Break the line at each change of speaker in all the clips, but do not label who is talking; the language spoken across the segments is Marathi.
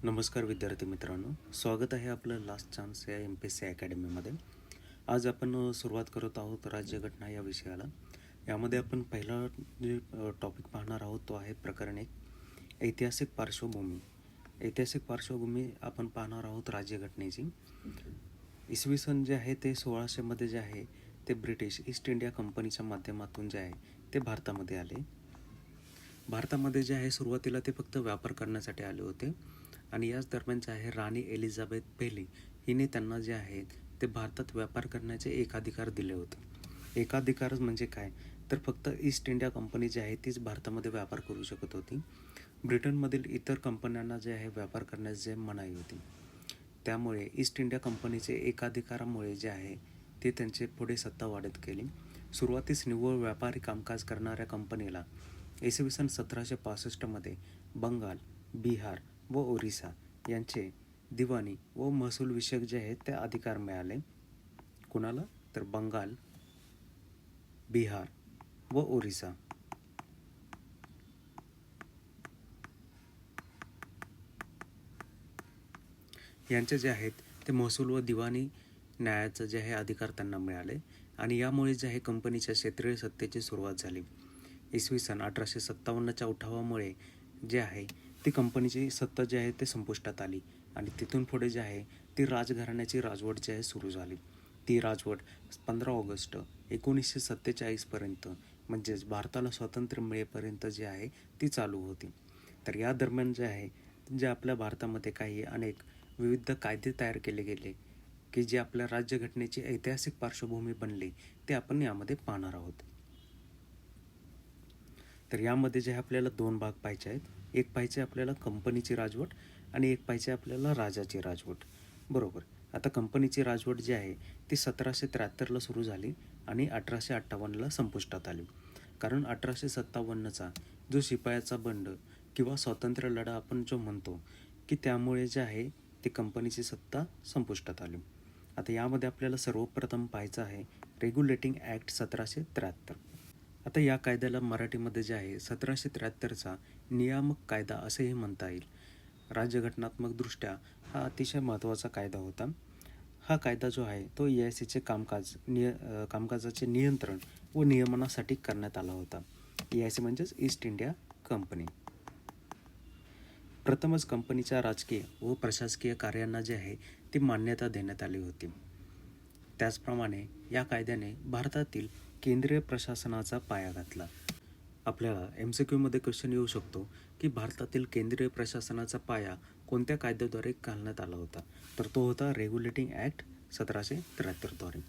नमस्कार विद्यार्थी मित्रांनो, स्वागत आहे आपलं लास्ट चान्स या MPSC अकॅडमीमध्ये. आज आपण सुरुवात करत आहोत राज्यघटना या विषयाला. यामध्ये आपण पहिला जे टॉपिक पाहणार आहोत तो आहे प्रकरण 1, ऐतिहासिक पार्श्वभूमी. ऐतिहासिक पार्श्वभूमी आपण पाहणार आहोत राज्यघटनेची. इसवी सन जे आहे ते 1600 मध्ये जे आहे ते ब्रिटिश ईस्ट इंडिया कंपनीच्या माध्यमातून जे आहे ते भारतामध्ये आले. भारतामध्ये जे आहे सुरुवातीला ते फक्त व्यापार करण्यासाठी आले होते आणि याच दरम्यान जे आहे राणी एलिझाबेथ पहिली हिने त्यांना जे आहे ते भारतात व्यापार करण्याचे एकाधिकार दिले होते. एकाधिकार म्हणजे काय, तर फक्त ईस्ट इंडिया कंपनी जी आहे तीच भारतामध्ये व्यापार करू शकत होती. ब्रिटनमधील इतर कंपन्यांना जे आहे व्यापार करण्यास जे मनाई होती. त्यामुळे ईस्ट इंडिया कंपनीचे एकाधिकारामुळे जे आहे ते त्यांचे पुढे सत्ता वाढत गेली. सुरुवातीस निव्वळ व्यापारी कामकाज करणाऱ्या कंपनीला इसवी सन 1765 मध्ये बंगाल, बिहार व ओरिसा यांचे दिवाणी व महसूल विषयक जे आहेत ते अधिकार मिळाले. कुणाला, तर बंगाल, बिहार व ओरिसा यांचे जे आहेत ते महसूल व दिवाणी न्यायाचं जे आहे अधिकार त्यांना मिळाले आणि यामुळे जे आहे कंपनीच्या क्षेत्रीय सत्तेची सुरुवात झाली. इसवी सन 1857च्या उठावामुळे जे आहे ती कंपनीची सत्ता जी आहे ते संपुष्टात आली आणि तिथून पुढे जे आहे ती राजघराण्याची राजवट जी आहे सुरू झाली. ती राजवट 15 ऑगस्ट 1947 पर्यंत म्हणजेच भारताला स्वातंत्र्य मिळेपर्यंत जे आहे ती चालू होती. तर या दरम्यान जे आहे जे आपल्या भारतामध्ये काही अनेक विविध कायदे तयार केले गेले की जे आपल्या राज्यघटनेची ऐतिहासिक पार्श्वभूमी बनले ते आपण यामध्ये पाहणार आहोत. तर यामध्ये जे आपल्याला दोन भाग पाहायचे आहेत. एक पाहिजे आपल्याला कंपनीची राजवट आणि एक पाहिजे आपल्याला राजाची राजवट. बरोबर. आता कंपनीची राजवट जी आहे ती 1773ला सुरू झाली आणि 1858ला संपुष्टात आली. कारण 1857चा जो शिपायाचा बंड किंवा स्वातंत्र्य लढा आपण जो म्हणतो की त्यामुळे जे आहे ती कंपनीची सत्ता संपुष्टात आली. आता यामध्ये आपल्याला सर्वप्रथम पाहायचं आहे रेग्युलेटिंग ॲक्ट 1773. आता या कायद्याला मराठीमध्ये जे आहे 1773चा नियामक कायदा असेही म्हणता येईल. राज्यघटनात्मकदृष्ट्या हा अतिशय महत्त्वाचा कायदा होता. हा कायदा जो आहे तो EICचे कामकाजाचे नियंत्रण व नियमनासाठी करण्यात आला होता. EIC म्हणजेच ईस्ट इंडिया कंपनी. प्रथमच कंपनीच्या राजकीय व प्रशासकीय कार्यांना जे आहे ती मान्यता देण्यात आली होती. त्याचप्रमाणे या कायद्याने भारतातील केंद्रीय प्रशासनाचा पाया घातला. आपल्याला MCQ मध्ये क्वेश्चन येऊ शकतो की भारतातील केंद्रीय प्रशासनाचा पाया कोणत्या कायद्याद्वारे घालण्यात आला होता, तर तो होता रेग्युलेटिंग ॲक्ट 1773द्वारे.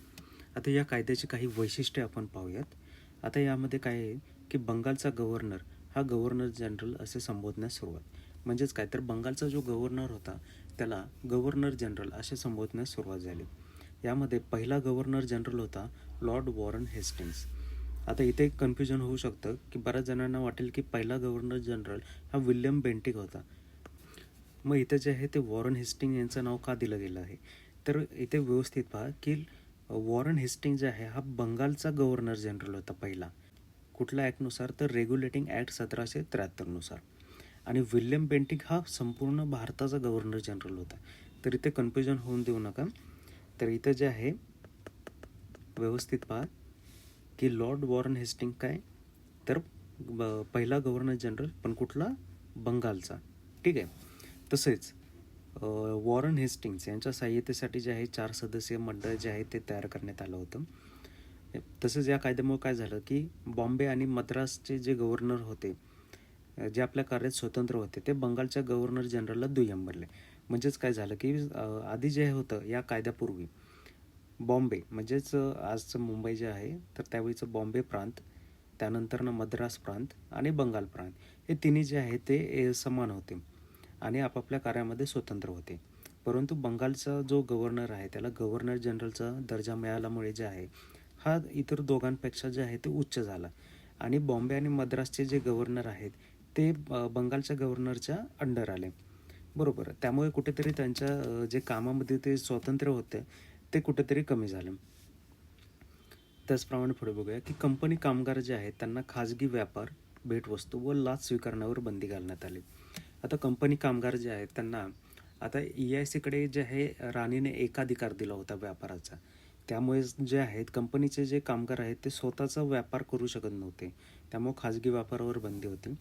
आता या कायद्याची काही वैशिष्ट्ये आपण पाहूयात. आता यामध्ये काय आहे की बंगालचा गव्हर्नर हा गव्हर्नर जनरल असे संबोधण्यास सुरुवात, म्हणजेच काय तर बंगालचा जो गव्हर्नर होता त्याला गव्हर्नर जनरल असे संबोधण्यास सुरुवात झाली. यामध्ये पहिला गव्हर्नर जनरल होता लॉर्ड वॉरन हेस्टिंग्स. आता इथे कन्फ्युजन होऊ शकतं की बऱ्याच जणांना वाटेल की पहिला गव्हर्नर जनरल हा विल्यम बेंटिक होता. मग इथे जे आहे ते वॉरन हेस्टिंग यांचं नाव का दिलं गेलं आहे, तर इथे व्यवस्थित पहा की वॉरन हेस्टिंग जे आहे हा बंगालचा गव्हर्नर जनरल होता पहिला. कुठल्या ॲक्टनुसार, तर रेग्युलेटिंग ॲक्ट 1773नुसार. आणि विल्यम बेंटिक हा संपूर्ण भारताचा गव्हर्नर जनरल होता. तर इथे कन्फ्युजन होऊन देऊ नका. तर इथं जे आहे व्यवस्थित पहा की लॉर्ड वॉरन हेस्टिंग काय, तर पहिला गव्हर्नर जनरल, पण कुठला, बंगालचा. ठीक आहे. तसेच वॉरन हेस्टिंग्स यांच्या सहाय्यतेसाठी जे आहे 4 सदस्यीय मंडळ जे आहे ते तयार करण्यात आलं होतं. तसेच या कायद्यामुळे काय झालं की बॉम्बे आणि मद्रासचे जे गव्हर्नर होते जे आपल्या कार्यात स्वतंत्र होते ते बंगालच्या गव्हर्नर जनरलला दुय्यम बनले. म्हणजेच काय झालं की आधी जे होतं या कायद्यापूर्वी बॉम्बे म्हणजेच आजचं मुंबई जे आहे तर त्यावेळीचं बॉम्बे प्रांत, त्यानंतरनं मद्रास प्रांत आणि बंगाल प्रांत हे तिन्ही जे आहे ते समान होते आणि आपापल्या कार्यामध्ये स्वतंत्र होते. परंतु बंगालचा जो गव्हर्नर आहे त्याला गव्हर्नर जनरलचा दर्जा मिळाल्यामुळे जे आहे हा इतर दोघांपेक्षा जे आहे ते उच्च झाला आणि बॉम्बे आणि मद्रासचे जे गव्हर्नर आहेत ते बंगालच्या गव्हर्नरच्या अंडर आले. बरोबर. त्यामुळे कुठेतरी त्यांच्या जे कामामध्ये ते स्वातंत्र्य होते ते कुठेतरी कमी झालं. त्याचप्रमाणे पुढे बघूया की कंपनी कामगार जे आहेत त्यांना खाजगी व्यापार, भेटवस्तू व लाच स्वीकारण्यावर बंदी घालण्यात आली. आता कंपनी कामगार जे आहेत त्यांना आता EICकडे जे आहे राणीने एकाधिकार दिला होता व्यापाराचा. त्यामुळे जे आहेत कंपनीचे जे कामगार आहेत ते स्वतःचा व्यापार करू शकत नव्हते. त्यामुळे खाजगी व्यापारावर बंदी होती.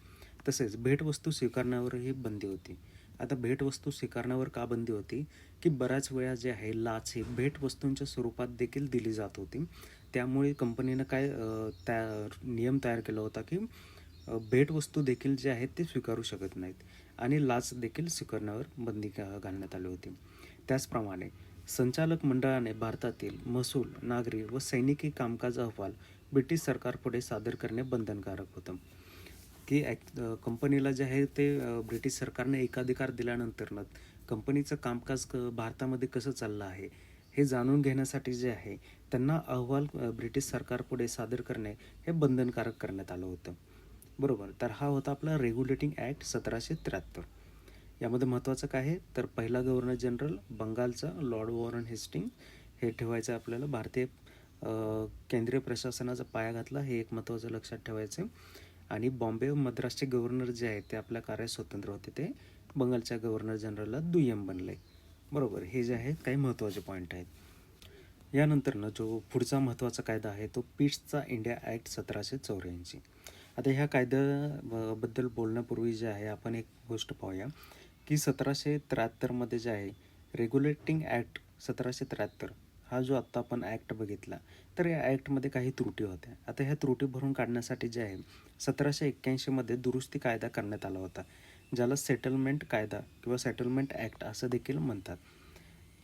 तसेच भेटवस्तू स्वीकारण्यावरही बंदी होती. आता भेटवस्तू स्वीकारण्यावर का बंदी होती की बऱ्याच वेळा जे आहे लाच ही भेटवस्तूंच्या स्वरूपात देखील दिली जात होती. त्यामुळे कंपनीनं त्या नियम तयार केला होता की भेटवस्तू देखील जे आहेत ते स्वीकारू शकत नाहीत आणि लाच देखील स्वीकारण्यावर बंदी घालण्यात आली होती. त्याचप्रमाणे संचालक मंडळाने भारतातील महसूल, नागरी व सैनिकी कामकाज अहवाल ब्रिटिश सरकारपुढे सादर करणे बंधनकारक होतं. की कंपनीला जे आहे ते ब्रिटिश सरकारने एकाधिकार दिल्यानंतर कंपनीचं कामकाज भारतामध्ये कसं चाललं आहे हे जाणून घेण्यासाठी जे आहे त्यांना अहवाल ब्रिटिश सरकारपुढे सादर करणे हे बंधनकारक करण्यात आलं होतं. बरोबर. तर हा होता आपला रेग्युलेटिंग ॲक्ट 1773. यामध्ये महत्त्वाचं काय आहे तर पहिला गव्हर्नर जनरल बंगालचा लॉर्ड वॉरन हेस्टिंग हे ठेवायचं आपल्याला. भारतीय केंद्रीय प्रशासनाचा पाया घातला हे एक महत्त्वाचं लक्षात ठेवायचं. आणि बॉम्बे व मद्रासचे गव्हर्नर जे आहेत ते आपल्या कार्यात स्वतंत्र होते, ते बंगालच्या गव्हर्नर जनरलला दुय्यम बनले. बरोबर. हे जे आहेत काही महत्त्वाचे पॉईंट आहेत. यानंतरनं जो पुढचा महत्त्वाचा कायदा आहे तो पिट्सचा इंडिया ॲक्ट 1784. आता ह्या कायद्याबद्दल बोलण्यापूर्वी जे आहे आपण एक गोष्ट पाहूया की 1773मध्ये जे आहे रेग्युलेटिंग ॲक्ट 1773 हा जो आत्ता आपण ॲक्ट बघितला तर या ॲक्टमध्ये काही त्रुटी होत्या. आता ह्या त्रुटी भरून काढण्यासाठी जे आहे 1781मध्ये दुरुस्ती कायदा करण्यात आला होता, ज्याला सेटलमेंट कायदा किंवा सेटलमेंट ॲक्ट असं देखील म्हणतात.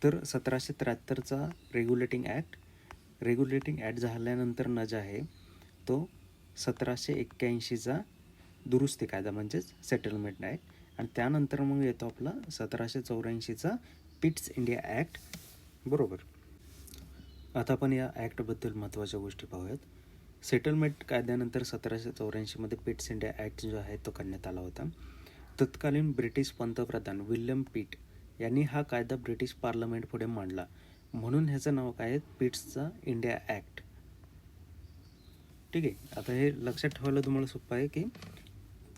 तर 1773चा रेग्युलेटिंग ॲक्ट झाल्यानंतर जे आहे तो 1781चा दुरुस्ती कायदा म्हणजेच सेटलमेंट ॲक्ट आणि त्यानंतर मग येतो आपला 1784चा पिट्स इंडिया ॲक्ट. बरोबर. आता आपण या ॲक्टबद्दल महत्त्वाच्या गोष्टी पाहूयात. सेटलमेंट कायद्यानंतर 1784मध्ये पिट्स इंडिया ॲक्ट जो आहे तो करण्यात आला होता. तत्कालीन ब्रिटिश पंतप्रधान विल्यम पिट यांनी हा कायदा ब्रिटिश पार्लमेंटपुढे मांडला, म्हणून ह्याचं नाव काय आहे पिट्सचा इंडिया ॲक्ट. ठीक आहे. आता हे लक्षात ठेवायला तुम्हाला सोपं आहे की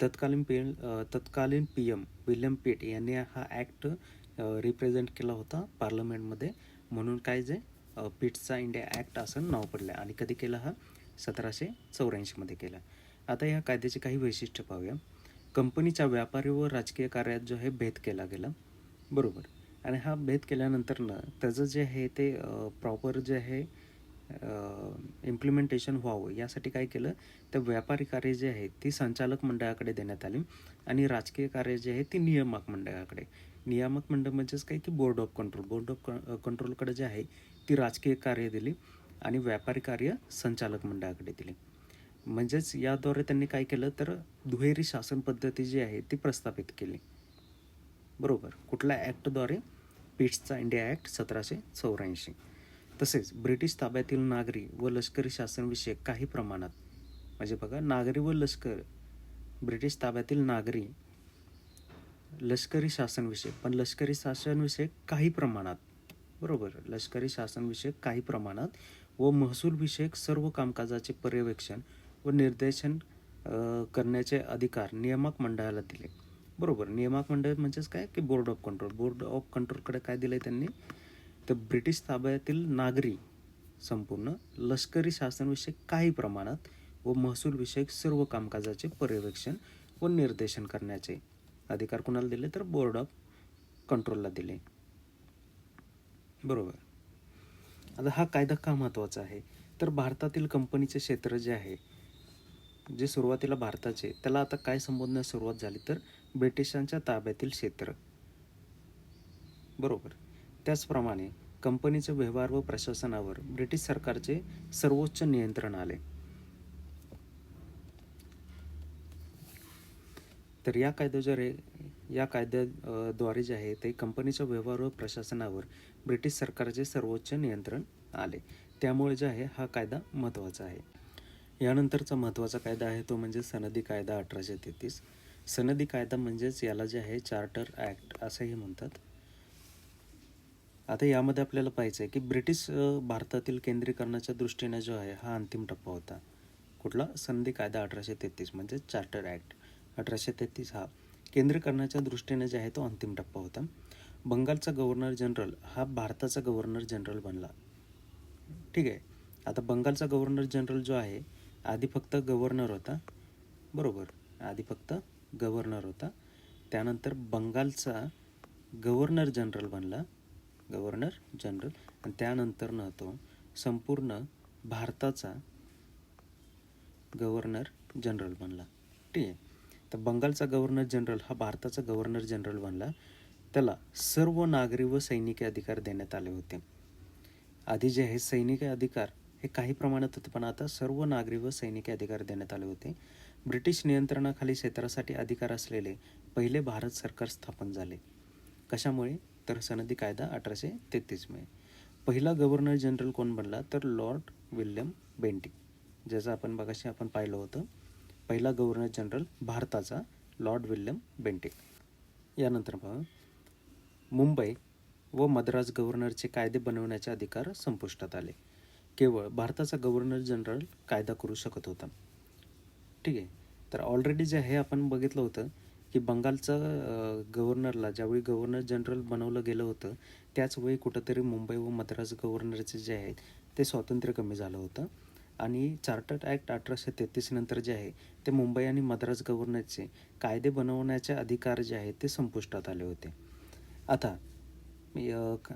तत्कालीन PM विल्यम पिट यांनी हा ॲक्ट रिप्रेझेंट केला होता पार्लमेंटमध्ये, म्हणून काय जे पिट्सचा इंडिया ॲक्ट असं नाव पडलं. आणि कधी केला हा 1784मध्ये केला. आता या कायद्याची काही वैशिष्ट्य पाहूया. कंपनीच्या व्यापारी व राजकीय कार्यात जो आहे भेद केला गेला. बरोबर. आणि हा भेद केल्यानंतर त्याचं जे आहे ते प्रॉपर जे आहे इम्प्लिमेंटेशन व्हावं यासाठी काय केलं तर व्यापारी कार्य जे आहे ती संचालक मंडळाकडे देण्यात आली आणि राजकीय कार्य जे आहे ती नियामक मंडळाकडे. नियामक मंडळ म्हणजेच काय की बोर्ड ऑफ कंट्रोलकडे जे आहे ती राजकीय कार्य दिली आणि व्यापारी कार्य संचालक मंडळाकडे दिली. म्हणजेच याद्वारे त्यांनी काय केलं तर दुहेरी शासन पद्धती जी आहे ती प्रस्थापित केली. बरोबर. कुठल्या ॲक्टद्वारे पिट्सचा इंडिया ॲक्ट 1784. तसेच ब्रिटिश ताब्यातील नागरी व लष्करी शासनविषयक काही प्रमाणात, म्हणजे बघा नागरी व लष्कर, ब्रिटिश ताब्यातील नागरी लष्करी शासनविषयक, पण लष्करी शासनविषयक काही प्रमाणात, बरोबर, लष्करी शासनविषयक काही प्रमाणात व महसूलविषयक सर्व कामकाजाचे पर्यवेक्षण व निर्देशन करण्याचे अधिकार नियामक मंडळाला दिले. बरोबर. नियामक मंडळ म्हणजेच काय की बोर्ड ऑफ कंट्रोलकडे काय दिलं त्यांनी तर ब्रिटिश ताब्यातील नागरी संपूर्ण लष्करी शासनविषयक काही प्रमाणात व महसूलविषयक सर्व कामकाजाचे पर्यवेक्षण व निर्देशन करण्याचे अधिकार कुणाला दिले तर बोर्ड ऑफ कंट्रोलला दिले. बरोबर. आता हा कायदा का महत्त्वाचा आहे तर भारतातील कंपनीचे क्षेत्र जे आहे जे सुरुवातीला भारताचे त्याला आता काय संबोधण्यास सुरुवात झाली तर ब्रिटिशांच्या ताब्यातील क्षेत्र. बरोबर. त्याचप्रमाणे कंपनीचे व्यवहार व प्रशासनावर ब्रिटिश सरकारचे सर्वोच्च नियंत्रण आले. तर या कायद्याद्वारे जे आहे ते कंपनीच्या व्यवहार व प्रशासनावर ब्रिटिश सरकारचे सर्वोच्च नियंत्रण आले. त्यामुळे जे आहे हा कायदा महत्त्वाचा आहे. यानंतरचा महत्त्वाचा कायदा आहे तो म्हणजे सनदी कायदा 1833. सनदी कायदा म्हणजेच याला जे आहे चार्टर ॲक्ट असंही म्हणतात. आता यामध्ये आपल्याला पाहायचं आहे की ब्रिटिश भारतातील केंद्रीकरणाच्या दृष्टीने जो आहे हा अंतिम टप्पा होता. कुठला? सनदी कायदा 1833 म्हणजे चार्टर ॲक्ट 1833 हा केंद्रीकरणाच्या दृष्टीने जे आहे तो अंतिम टप्पा होता. बंगालचा गव्हर्नर जनरल हा भारताचा गव्हर्नर जनरल बनला. ठीक आहे. आता बंगालचा गव्हर्नर जनरल जो आहे, आधी फक्त गव्हर्नर होता, बरोबर, आधी फक्त गव्हर्नर होता. त्यानंतर बंगालचा गव्हर्नर जनरल बनला, गव्हर्नर जनरल, आणि त्यानंतर न तो संपूर्ण भारताचा गव्हर्नर जनरल बनला. ठीक आहे. तर बंगालचा गव्हर्नर जनरल हा भारताचा गव्हर्नर जनरल बनला. त्याला सर्व नागरी व सैनिकी अधिकार देण्यात आले होते. आधी जे आहे सैनिकी अधिकार हे काही प्रमाणात होते, पण आता सर्व नागरी व सैनिकी अधिकार देण्यात आले होते. ब्रिटिश नियंत्रणाखाली क्षेत्रासाठी अधिकार असलेले पहिले भारत सरकार स्थापन झाले. कशामुळे? तर सनदी कायदा 1833 मुळे. पहिला गव्हर्नर जनरल कोण बनला? तर लॉर्ड विल्यम बेंटिक, ज्याचं आपण मगाशी पाहिलं होतं. पहिला गव्हर्नर जनरल भारताचा लॉर्ड विल्यम बेंटिक. यानंतर पहा, मुंबई व मद्रास गव्हर्नरचे कायदे बनवण्याचे अधिकार संपुष्टात आले. केवळ भारताचा गव्हर्नर जनरल कायदा करू शकत होता. ठीक आहे. तर ऑलरेडी जे आहे आपण बघितलं होतं की बंगालचा गव्हर्नरला ज्यावेळी गव्हर्नर जनरल बनवलं गेलं होतं, त्याच वेळी कुठंतरी मुंबई व मद्रास गव्हर्नरचे जे आहेत ते स्वातंत्र्य कमी झालं होतं, आणि चार्टर्ड ॲक्ट 1833 नंतर जे आहे ते मुंबई आणि मद्रास गव्हर्नरचे कायदे बनवण्याचे अधिकार जे आहेत ते संपुष्टात आले होते. आता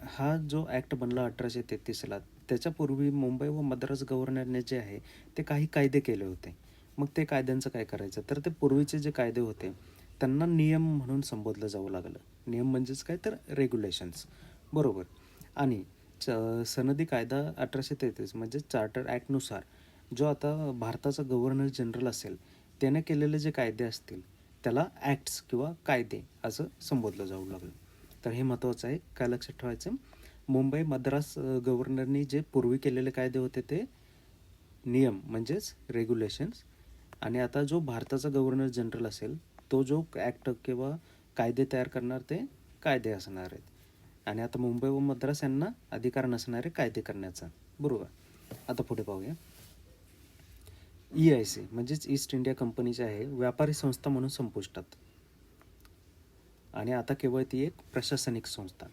हा जो ॲक्ट बनला 1833ला, त्याच्यापूर्वी मुंबई व मद्रास गव्हर्नरने जे आहे ते काही कायदे केले होते. मग ते कायद्यांचं काय करायचं? तर ते पूर्वीचे जे कायदे होते त्यांना नियम म्हणून संबोधलं जाऊ लागलं. नियम म्हणजेच काय? तर रेग्युलेशन्स, बरोबर. आणि सनदी कायदा 1833 म्हणजे चार्टर ॲक्टनुसार जो आता भारताचा गव्हर्नर जनरल असेल त्याने केलेले जे कायदे असतील त्याला ॲक्ट्स किंवा कायदे असं संबोधलं जाऊ लागलं. तर हे महत्त्वाचं आहे. काय लक्षात ठेवायचं? मुंबई मद्रास गव्हर्नरनी जे पूर्वी केलेले कायदे होते ते नियम म्हणजेच रेग्युलेशन्स, आणि आता जो भारताचा गव्हर्नर जनरल असेल तो जो ॲक्ट किंवा कायदे तयार करणार ते कायदे असणार आहेत. आणि आता मुंबई व मद्रास यांना अधिकार नसणारे कायदे करण्याचा, बरोबर. आता पुढे पाहूया. EIC म्हणजेच ईस्ट इंडिया कंपनी जी आहे व्यापारी संस्था म्हणून संपुष्टात, आणि आता केवळ ती एक प्रशासनिक संस्था.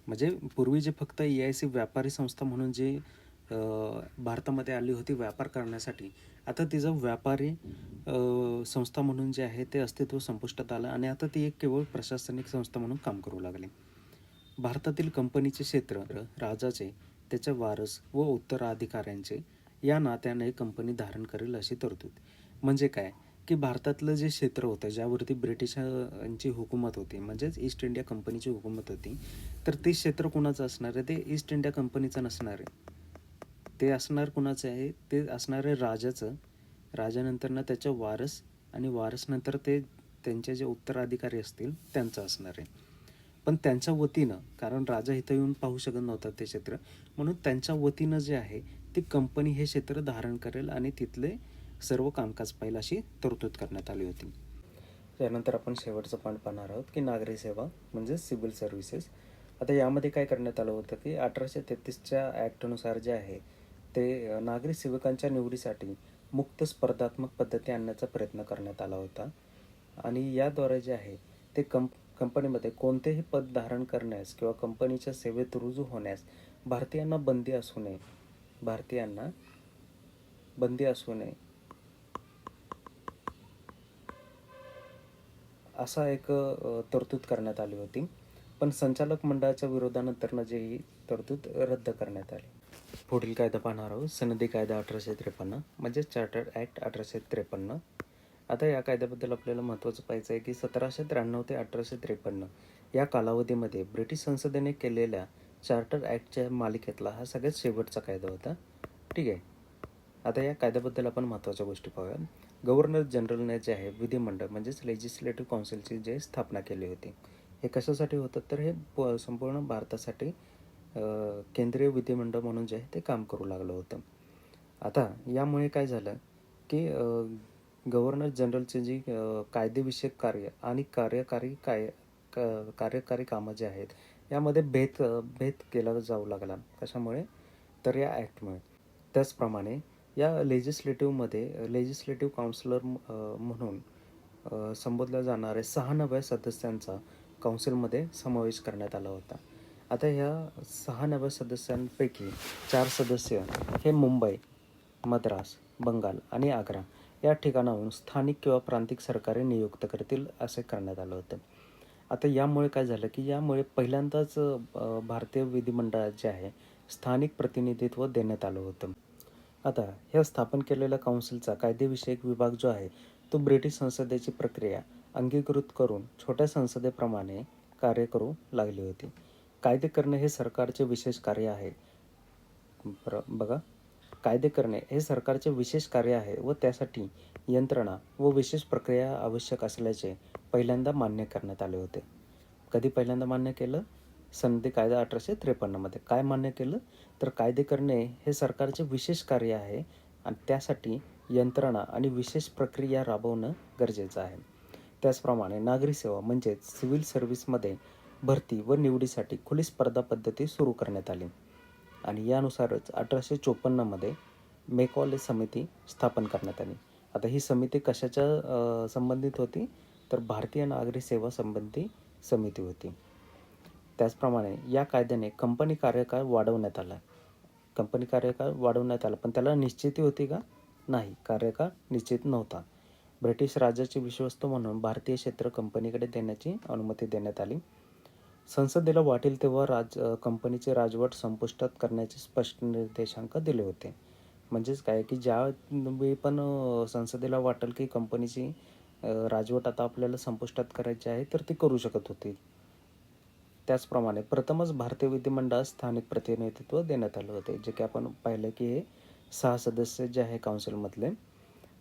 म्हणजे पूर्वी जे फक्त EIC व्यापारी संस्था म्हणून जी भारतामध्ये आली होती व्यापार करण्यासाठी, आता तिचं व्यापारी संस्था म्हणून जे आहे ते अस्तित्व संपुष्टात आलं, आणि आता ती एक केवळ प्रशासनिक संस्था म्हणून काम करू लागली. भारतातील कंपनीचे क्षेत्र राजाचे, त्याचे वारस व उत्तराधिकाऱ्यांचे या नात्याने कंपनी धारण करेल अशी तरतूद. म्हणजे काय की भारतातलं जे क्षेत्र होतं ज्यावरती ब्रिटिशांची हुकूमत होती, म्हणजेच ईस्ट इंडिया कंपनीची हुकूमत होती, तर ते क्षेत्र कुणाचं असणार आहे? ते ईस्ट इंडिया कंपनीचं नसणार आहे. ते असणार कुणाचं आहे? ते असणार आहे राजाचं. राजानंतर ना त्याच्या वारस, आणि वारसनंतर ते त्यांचे जे उत्तराधिकारी असतील त्यांचं असणार आहे. पण त्यांच्या वतीनं, कारण राजा इथं येऊन पाहू शकत नव्हता ते क्षेत्र, म्हणून त्यांच्या वतीनं जे आहे ती कंपनी हे क्षेत्र धारण करेल आणि तिथले सर्व कामकाज पाहिलं अशी तरतूद करण्यात आली होती. त्यानंतर आपण शेवटचं पॉईंट पाहणार आहोत की नागरी सेवा म्हणजे सिव्हिल सर्व्हिसेस. आता यामध्ये काय करण्यात आलं होतं की 1833च्या ॲक्टनुसार जे आहे ते नागरी सेवकांच्या निवडीसाठी मुक्त स्पर्धात्मक पद्धती आणण्याचा प्रयत्न करण्यात आला होता, आणि याद्वारे जे आहे ते कंपनीमध्ये कोणतेही पद धारण करण्यास किंवा कंपनीच्या सेवेत रुजू होण्यास भारतीयांना बंदी असू नये, असा एक तरतूद करण्यात आली होती. पण संचालक मंडळाच्या विरोधानंतर जे ही तरतूद रद्द करण्यात आली. पुढील कायदा पाहणार आहोत सनदी कायदा 1853 म्हणजे चार्टर्ड ॲक्ट 1853. आता या कायद्याबद्दल आपल्याला महत्त्वाचं पाहायचं आहे की 1793 ते 1853 या कालावधीमध्ये ब्रिटिश संसदेने केलेल्या चार्टर ॲक्टच्या मालिकेतला हा सगळ्यात शेवटचा कायदा होता. ठीक आहे. आता या कायद्याबद्दल आपण महत्त्वाच्या गोष्टी पाहूया. गव्हर्नर जनरलने जे आहे विधिमंडळ म्हणजेच लेजिस्लेटिव्ह काउन्सिलची जे स्थापना केली होती, हे कशासाठी होतं? तर हे संपूर्ण भारतासाठी केंद्रीय विधिमंडळ म्हणून जे आहे ते काम करू लागलं होतं. आता यामुळे काय झालं की गव्हर्नर जनरलचे जी कायदेविषयक कार्य आणि कार्यकारी कामं जे आहेत यामध्ये भेद केला जाऊ लागला. कशामुळे? तर या ॲक्टमुळे. त्याचप्रमाणे या लेजिस्लेटिव्ह काउन्सिलर म्हणून संबोधल्या जाणाऱ्या 6 नव्या सदस्यांचा काउन्सिलमध्ये समावेश करण्यात आला होता. आता ह्या 6 नव्या सदस्यांपैकी 4 सदस्य हे मुंबई, मद्रास, बंगाल आणि आग्रा या ठिकाणाहून स्थानिक किंवा प्रांतिक सरकारे नियुक्त करतील असे करण्यात आलं होतं. आता यामुळे काय झालं की यामुळे पहिल्यांदाच भारतीय विधिमंडळात जे आहे स्थानिक प्रतिनिधित्व देण्यात आलं होतं. आता ह्या स्थापन केलेल्या काउन्सिलचा कायदेविषयक विभाग जो आहे तो ब्रिटिश संसदेची प्रक्रिया अंगीकृत करून छोट्या संसदेप्रमाणे कार्य करू लागली होती. कायदे करणे हे सरकारचे विशेष कार्य आहे. बघा, कायदे करणे हे सरकारचे विशेष कार्य आहे व त्यासाठी यंत्रणा व विशेष प्रक्रिया आवश्यक असल्याचे पहिल्यांदा मान्य करण्यात आले होते. कधी पहिल्यांदा मान्य केलं? सनदी कायदा 1853 काय मान्य केलं? तर कायदे करणे हे सरकारचे विशेष कार्य आहे आणि त्यासाठी यंत्रणा आणि विशेष प्रक्रिया राबवणं गरजेचं आहे. त्याचप्रमाणे नागरी सेवा म्हणजेच सिव्हिल सर्व्हिसमध्ये भरती व निवडीसाठी खुली स्पर्धा पद्धती सुरू करण्यात आली आणि यानुसारच 1854 मेकॉले समिती स्थापन करण्यात आली. आता ही समिती कशाच्या संबंधित होती? तर भारतीय नागरी सेवा संबंधी समिती होती. त्याचप्रमाणे या कायद्याने कंपनी कार्यकाळ वाढवण्यात आला. पण त्याला निश्चिती होती का? नाही, कार्यकाळ निश्चित नव्हता. ब्रिटिश राजाचे विश्वस्त म्हणून भारतीय क्षेत्र कंपनीकडे देण्याची अनुमती देण्यात आली. संसदेला वाटेल तेव्हा कंपनीचे राजवट संपुष्टात करण्याचे स्पष्ट निर्देशांक दिले होते. म्हणजेच काय की ज्यावेळी पण संसदेला वाटेल की कंपनीची राजवट आता आपल्याला संपुष्टात करायची आहे तर ती करू शकत होती. त्याचप्रमाणे प्रथमच भारतीय विधिमंडळात स्थानिक प्रतिनिधित्व देण्यात आले होते, जे की आपण पाहिलं की हे 6 सदस्य जे आहे काउन्सिलमधले,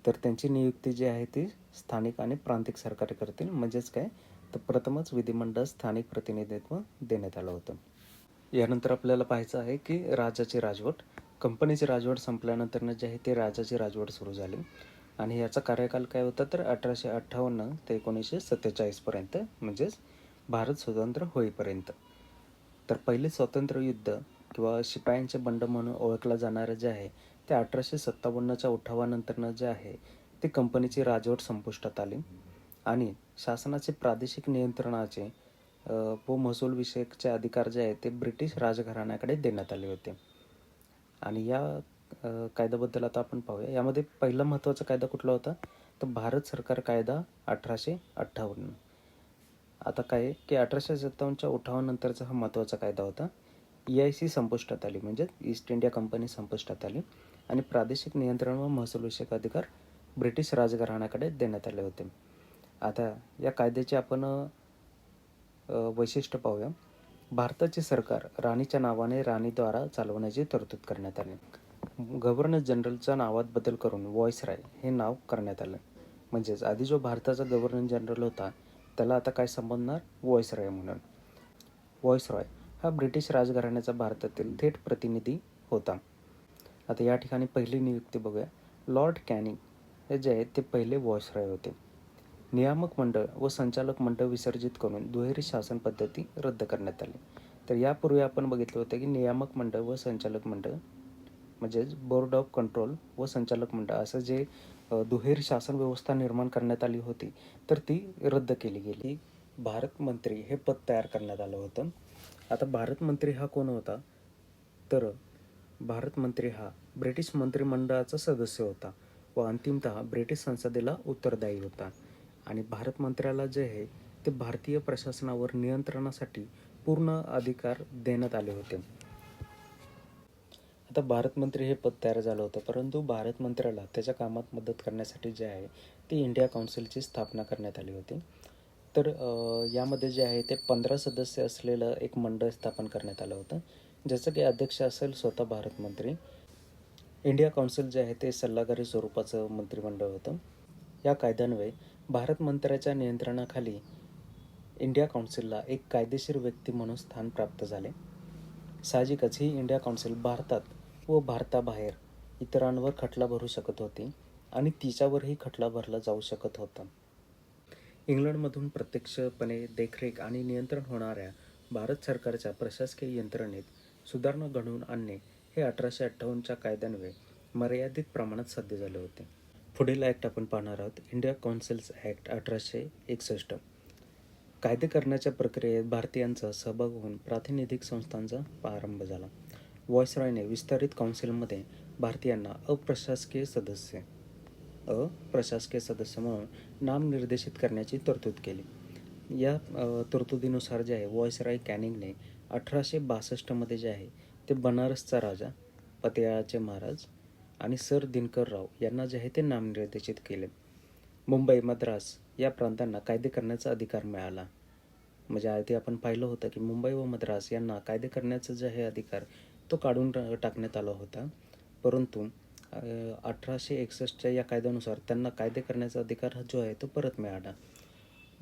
तर त्यांची नियुक्ती जी आहे ती स्थानिक आणि प्रांतिक सरकार करतील. म्हणजेच काय, तर प्रथमच विधिमंडळ स्थानिक प्रतिनिधित्व देण्यात आलं होतं. यानंतर आपल्याला पाहायचं आहे की राजाची राजवट. कंपनीची राजवट संपल्यानंतर जे आहे ते राजाची राजवट सुरू झाली आणि याचा कार्यकाल काय होता तर 1858 ते 1947 पर्यंत, म्हणजेच भारत स्वतंत्र होईपर्यंत. तर पहिले स्वातंत्र्य युद्ध किंवा शिपायांचे बंड म्हणून ओळखलं जाणारं जे आहे ते 1857च्या उठावानंतर जे आहे ते कंपनीची राजवट संपुष्टात आली आणि शासनाचे प्रादेशिक नियंत्रणाचे व महसूल विषयकचे अधिकार जे आहे ते ब्रिटिश राजघराण्याकडे देण्यात आले होते. आणि या कायद्याबद्दल आता आपण पाहूया. यामध्ये पहिला महत्त्वाचा कायदा कुठला होता तर भारत सरकार कायदा 1858. आता काय की 1857च्या उठावानंतरचा हा महत्त्वाचा कायदा होता. EIC संपुष्टात आली, म्हणजे ईस्ट इंडिया कंपनी संपुष्टात आली आणि प्रादेशिक नियंत्रण व महसूल विषयक अधिकार ब्रिटिश राजघराण्याकडे देण्यात आले होते. आता या कायद्याचे आपण वैशिष्ट्य पाहूया. भारताचे सरकार राणीच्या नावाने राणीद्वारा चालवण्याची तरतूद करण्यात आली. गव्हर्नर जनरलच्या नावात बदल करून व्हॉइसरॉय हे नाव करण्यात आलं. म्हणजेच आधी जो भारताचा गव्हर्नर जनरल होता त्याला आता काय संबोधणार? व्हॉइसरॉय म्हणून. व्हॉइसरॉय हा ब्रिटिश राजघराण्याचा भारतातील थेट प्रतिनिधी होता. आता या ठिकाणी पहिली नियुक्ती बघूया. लॉर्ड कॅनिंग हे जे आहेत ते पहिले व्हॉइसरॉय होते. नियामक मंडळ व संचालक मंडळ विसर्जित करून दुहेरी शासन पद्धती रद्द करण्यात आली. तर यापूर्वी आपण बघितलं होतं की नियामक मंडळ व संचालक मंडळ म्हणजेच बोर्ड ऑफ कंट्रोल व संचालक मंडळ असं जे दुहेरी शासन व्यवस्था निर्माण करण्यात आली होती तर ती रद्द केली गेली. भारत मंत्री हे पद तयार करण्यात आलं होतं. आता भारत मंत्री हा कोण होता तर भारत मंत्री हा ब्रिटिश मंत्रिमंडळाचा सदस्य होता व अंतिमतः ब्रिटिश संसदेला उत्तरदायी होता आणि भारत मंत्र्याला जे आहे ते भारतीय प्रशासनावर नियंत्रणासाठी पूर्ण अधिकार देण्यात आले होते. आता भारत मंत्री हे पद तयार झालं होतं, परंतु भारत मंत्र्याला त्याच्या कामात मदत करण्यासाठी जे आहे ती इंडिया काउन्सिलची स्थापना करण्यात आली होती. तर यामध्ये जे आहे ते 15 सदस्य असलेलं एक मंडळ स्थापन करण्यात आलं होतं, ज्याचं की अध्यक्ष असेल स्वतः भारत मंत्री. इंडिया काउन्सिल जे आहे ते सल्लागारी स्वरूपाचं मंत्रिमंडळ होतं. या कायद्यान्वये भारत मंत्र्याच्या नियंत्रणाखाली इंडिया काउन्सिलला एक कायदेशीर व्यक्ती म्हणून स्थान प्राप्त झाले. साहजिकच ही इंडिया काउन्सिल भारतात व भारताबाहेर इतरांवर खटला भरू शकत होती आणि तिच्यावरही खटला भरला जाऊ शकत होता. इंग्लंडमधून प्रत्यक्षपणे देखरेख आणि नियंत्रण होणाऱ्या भारत सरकारच्या प्रशासकीय यंत्रणेत सुधारणा घडवून आणणे हे 1858च्या कायद्यान्वये मर्यादित प्रमाणात साध्य झाले होते. पुढील ॲक्ट आपण पाहणार आहोत इंडिया कौन्सिल्स ॲक्ट 1861. कायदे करण्याच्या प्रक्रियेत भारतीयांचा सहभाग होऊन प्रातिनिधिक संस्थांचा प्रारंभ झाला. व्हॉइसरॉयने विस्तारित काउन्सिलमध्ये भारतीयांना अप्रशासकीय सदस्य म्हणून नामनिर्देशित करण्याची तरतूद केली. या तरतुदीनुसार जे आहे व्हॉइसरॉय कॅनिंगने 1862 जे आहे ते बनारसचा राजा, पतियाळाचे महाराज आणि सर दिनकर राव यांना जे आहे ते नामनिर्देशित केले. मुंबई, मद्रास या प्रांतांना कायदे करण्याचा अधिकार मिळाला. म्हणजे आधी आपण पाहिलं होतं की मुंबई व मद्रास यांना कायदे करण्याचा जे आहे अधिकार तो काढून टाकण्यात आला होता, परंतु 1861च्या या कायद्यानुसार त्यांना कायदे करण्याचा अधिकार जो आहे तो परत मिळाला.